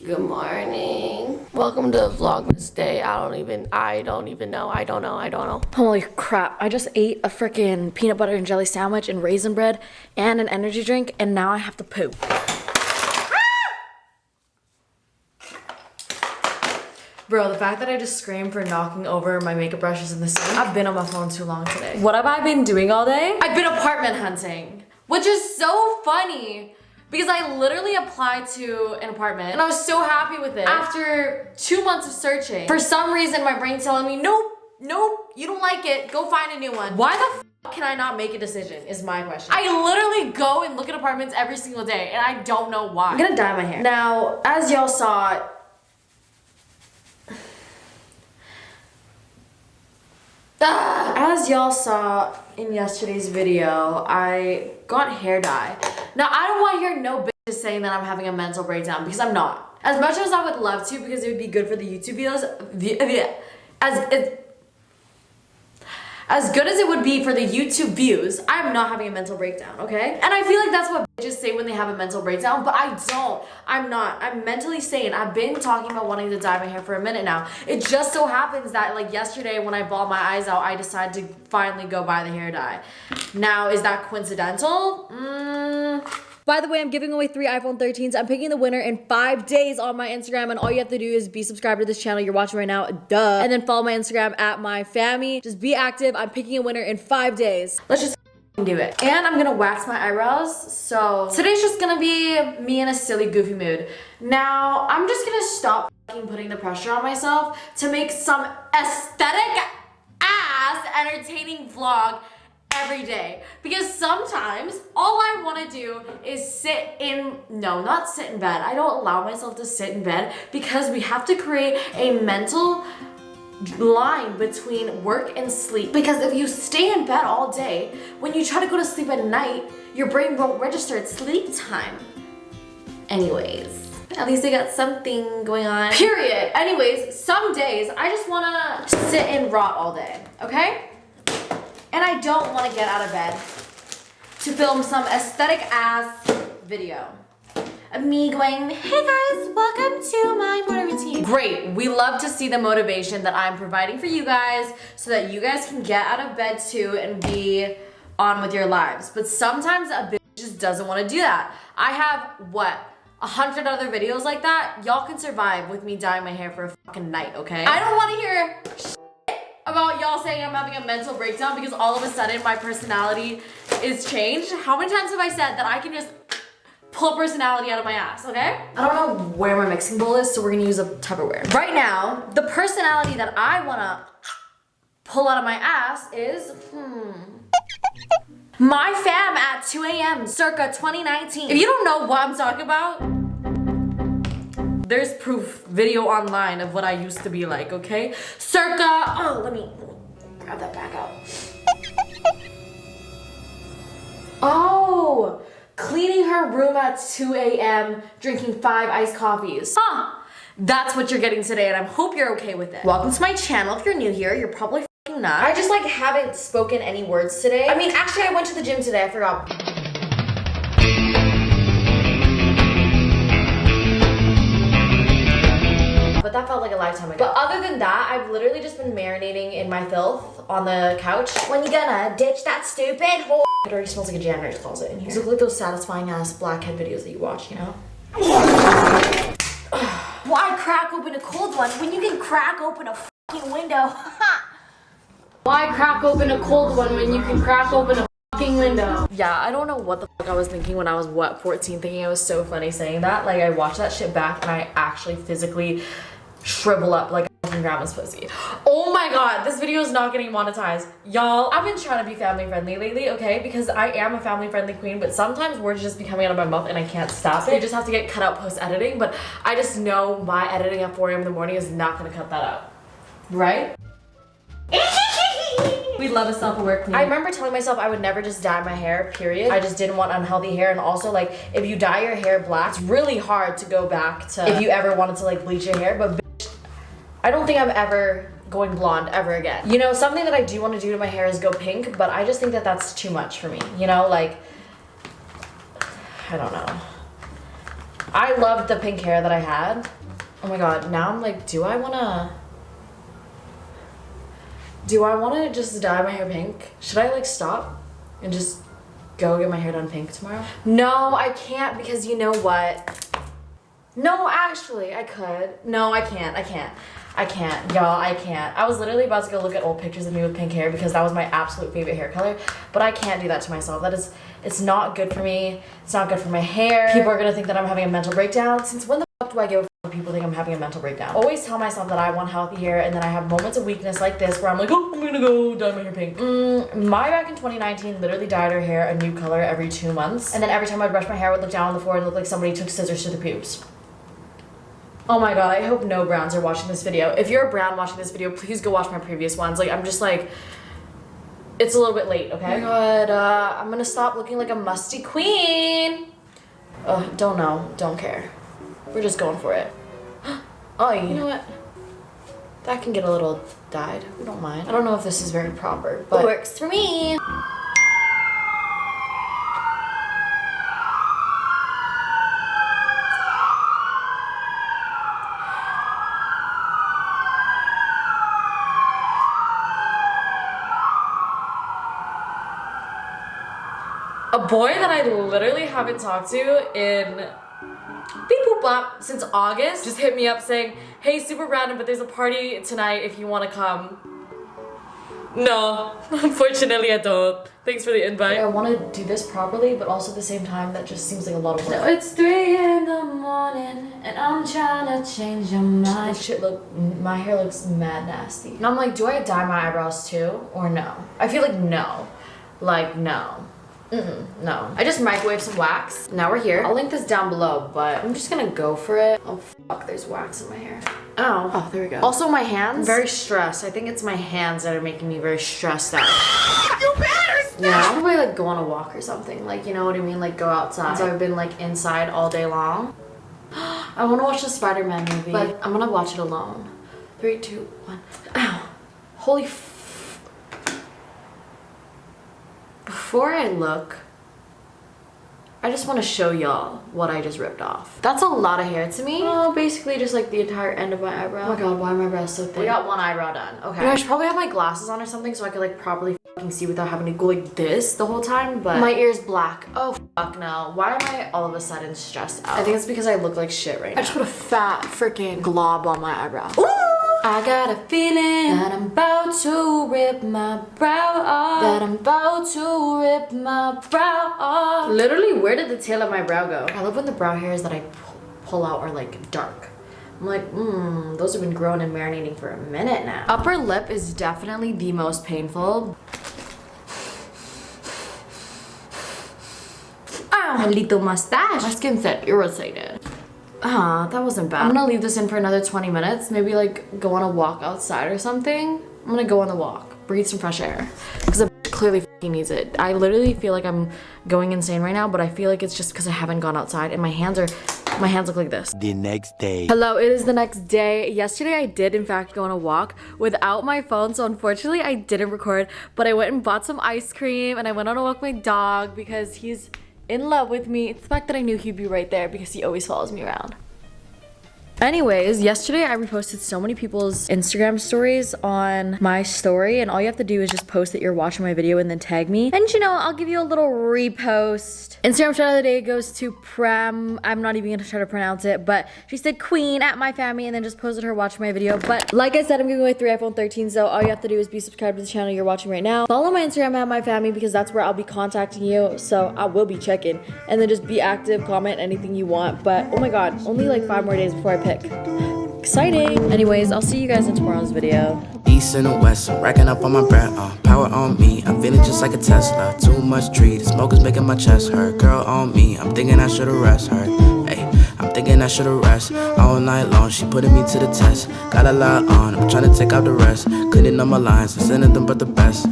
Good morning. Welcome to Vlogmas Day. I don't know. Holy crap, I just ate a freaking peanut butter and jelly sandwich and raisin bread and an energy drink, and now I have to poop. Bro, the fact that I just screamed for knocking over my makeup brushes in the sink. I've been on my phone too long today. What have I been doing all day? I've been apartment hunting, which is so funny because I literally applied to an apartment and I was so happy with it. After 2 months of searching, for some reason my brain's telling me, nope, you don't like it, go find a new one. Why the f can I not make a decision is my question. I literally go and look at apartments every single day and I don't know why. I'm gonna dye my hair. Now, as y'all saw, as y'all saw in yesterday's video, I got hair dye. Now, I don't want to hear no bitches saying that I'm having a mental breakdown because I'm not. As much as I would love to because it would be good for the YouTube videos, as good as it would be for the YouTube views, I'm not having a mental breakdown, okay? And I feel like that's what bitches say when they have a mental breakdown, but I don't. I'm not. I'm mentally sane. I've been talking about wanting to dye my hair for a minute now. It just so happens that like yesterday when I bawled my eyes out, I decided to finally go buy the hair dye. Now, is that coincidental? By the way, I'm giving away 3 iPhone 13s. I'm picking the winner in 5 days on my Instagram, and all you have to do is be subscribed to this channel you're watching right now, duh. And then follow my Instagram at maiphammy. Just be active. I'm picking a winner in 5 days. Let's just do it. And I'm gonna wax my eyebrows. So today's just gonna be me in a silly, goofy mood. Now, I'm just gonna stop putting the pressure on myself to make some aesthetic ass entertaining vlog every day, because sometimes all I want to do is not sit in bed. I don't allow myself to sit in bed because we have to create a mental line between work and sleep, because if you stay in bed all day, when you try to go to sleep at night, your brain won't register it's sleep time. Anyways, at least I got something going on. Period. Anyways, some days I just want to sit and rot all day, okay? And I don't want to get out of bed to film some aesthetic ass video of me going, hey guys, welcome to my morning routine. Great, we love to see the motivation that I'm providing for you guys so that you guys can get out of bed too and be on with your lives. But sometimes a bitch just doesn't want to do that. I have, 100 other videos like that? Y'all can survive with me dyeing my hair for a fucking night, okay? I don't want to hear about y'all saying I'm having a mental breakdown because all of a sudden my personality is changed. How many times have I said that I can just pull personality out of my ass, okay? I don't know where my mixing bowl is, so we're gonna use a Tupperware. Right now, the personality that I wanna pull out of my ass is, my fam at 2 a.m. circa 2019. If you don't know what I'm talking about, there's proof video online of what I used to be like, okay? Let me grab that back out. Oh, cleaning her room at 2 a.m., drinking 5 iced coffees. That's what you're getting today, and I hope you're okay with it. Welcome to my channel. If you're new here, you're probably f***ing not. I just haven't spoken any words today. I mean, actually, I went to the gym today, I forgot. But that felt like a lifetime ago. But other than that, I've literally just been marinating in my filth on the couch. When you gonna ditch that stupid whore? It already smells like a janitor's closet in here. These look like those satisfying ass blackhead videos that you watch, you know? Why crack open a cold one when you can crack open a fucking window? Why crack open a cold one when you can crack open a fucking window? Yeah, I don't know what the fuck I was thinking when I was, 14, thinking it was so funny saying that. Like, I watched that shit back and I actually physically shrivel up like a fucking grandma's pussy. Oh my god, this video is not getting monetized. Y'all, I've been trying to be family friendly lately, okay? Because I am a family friendly queen, but sometimes words just be coming out of my mouth and I can't stop it. They just have to get cut out post-editing, but I just know my editing at 4 a.m. in the morning is not gonna cut that out. Right? We love a self-aware queen. I remember telling myself I would never just dye my hair, period. I just didn't want unhealthy hair, and also like if you dye your hair black, it's really hard to go back to if you ever wanted to like bleach your hair, but bitch, I don't think I'm ever going blonde ever again. You know, something that I do want to do to my hair is go pink, but I just think that that's too much for me, you know? Like, I don't know. I loved the pink hair that I had. Oh my god, now I'm like, do I wanna just dye my hair pink? Should I like stop and just go get my hair done pink tomorrow? No, I can't because you know what? No, actually, I could. No, I can't. Y'all, I can't. I was literally about to go look at old pictures of me with pink hair because that was my absolute favorite hair color, but I can't do that to myself. It's not good for me. It's not good for my hair. People are gonna think that I'm having a mental breakdown. Since when the fuck do I give a fuck if people think I'm having a mental breakdown? Always tell myself that I want healthy hair, and then I have moments of weakness like this where I'm like, oh, I'm gonna go dye my hair pink. Mai back in 2019 literally dyed her hair a new color every 2 months, and then every time I'd brush my hair, I would look down on the floor and look like somebody took scissors to the pubes. Oh my god, I hope no browns are watching this video. If you're a brown watching this video, please go watch my previous ones. Like, I'm just like, it's a little bit late, okay? Oh my god, I'm gonna stop looking like a musty queen. Don't know, don't care. We're just going for it. Oh, you know what? That can get a little dyed, we don't mind. I don't know if this is very proper, but it works for me. A boy that I literally haven't talked to in beep boop bop since August just hit me up saying, hey, super random, but there's a party tonight if you want to come. No, unfortunately I don't. Thanks for the invite. I want to do this properly, but also at the same time, that just seems like a lot of work. No, it's 3 in the morning and I'm trying to change your mind. My hair looks mad nasty. And I'm like, do I dye my eyebrows too or no? I feel like no. Like, no. No. I just microwaved some wax. Now we're here. I'll link this down below, but I'm just gonna go for it. Oh fuck, there's wax in my hair. Ow. Oh, there we go. Also my hands, I'm very stressed. I think it's my hands that are making me very stressed out. You better stop! Yeah, I'll probably like go on a walk or something. Like, you know what I mean? Like go outside. So I've been like inside all day long. I wanna watch the Spider-Man movie, but I'm gonna watch it alone. 3, 2, 1. Ow. Holy f. Before I look, I just want to show y'all what I just ripped off. That's a lot of hair to me. Oh, basically just like the entire end of my eyebrow. Oh my god, why are my brows so thin? We got one eyebrow done. Okay. I should probably have my glasses on or something so I could like properly fucking see without having to go like this the whole time, but my ear's black. Oh fuck no. Why am I all of a sudden stressed out? I think it's because I look like shit right now. I just put a fat freaking glob on my eyebrow. Ooh! I got a feeling that I'm about to rip my brow off. Literally, where did the tail of my brow go? I love when the brow hairs that I pull out are like dark. I'm like, those have been growing and marinating for a minute now. Upper lip is definitely the most painful. Ow, my little mustache. My skin said irritated. That wasn't bad. I'm gonna leave this in for another 20 minutes. Maybe like go on a walk outside or something. I'm gonna go on the walk, breathe some fresh air. Because the clearly f***ing needs it. I literally feel like I'm going insane right now, but I feel like it's just because I haven't gone outside and my hands look like this. The next day. Hello, it is the next day. Yesterday I did in fact go on a walk without my phone, so unfortunately I didn't record, but I went and bought some ice cream and I went on a walk with my dog because he's in love with me. It's the fact that I knew he'd be right there because he always follows me around. Anyways, yesterday I reposted so many people's Instagram stories on my story, and all you have to do is just post that you're watching my video and then tag me. And you know, I'll give you a little repost. Instagram shout out of the day goes to Pham. I'm not even gonna try to pronounce it, but she said queen at maiphammy and then just posted her watching my video. But like I said, I'm giving away 3 iPhone 13s, so all you have to do is be subscribed to the channel you're watching right now. Follow my Instagram at maiphammy because that's where I'll be contacting you, so I will be checking. And then just be active, comment anything you want. But oh my god, only like 5 more days before I pick. Exciting. Anyways, I'll see you guys in tomorrow's video. East and the west, I'm racking up on my bread, power on me, I'm feeling just like a Tesla. Too much tree, the smoke is making my chest hurt. Girl on me, I'm thinking I should've rest her. Hey, I'm thinking I should've rest. All night long, she putting me to the test. Got a lot on, I'm trying to take out the rest. Couldn't know my lines, I'm sending them but the best.